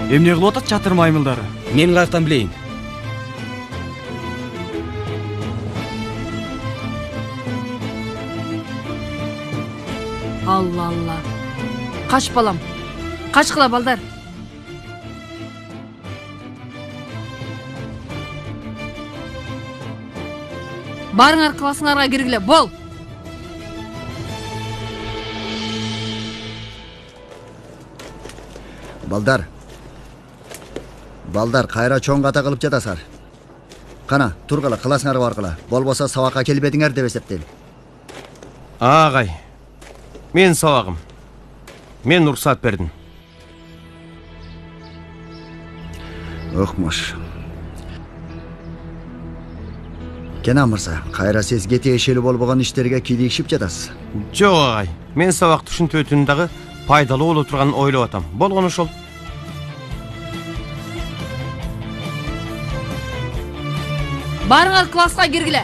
Эмне кылып атат чатыр маймылдары? Мен каяктан билейин? Алла. Кач балам. Качкыла балдар. Барыңар классыңарга киргиле, бол. Балдар, кайра чоң ката кылып жатасар. Кана, тургула, классыңарга баргыла. Болбосо сабакка келбедиңер деп эсептейм. Агай, мен сабагым. Мен уруксат бердим. Окмуш. Кенен мырза, кайра сиз кетешелүү болбогон иштерге кийлигишип жатасыз. Жок агай, мен сабак түшүнтүүтүн дагы пайдалуу боло турганын ойлоп атам. Болгон ошол. Барыңар класска киргиле.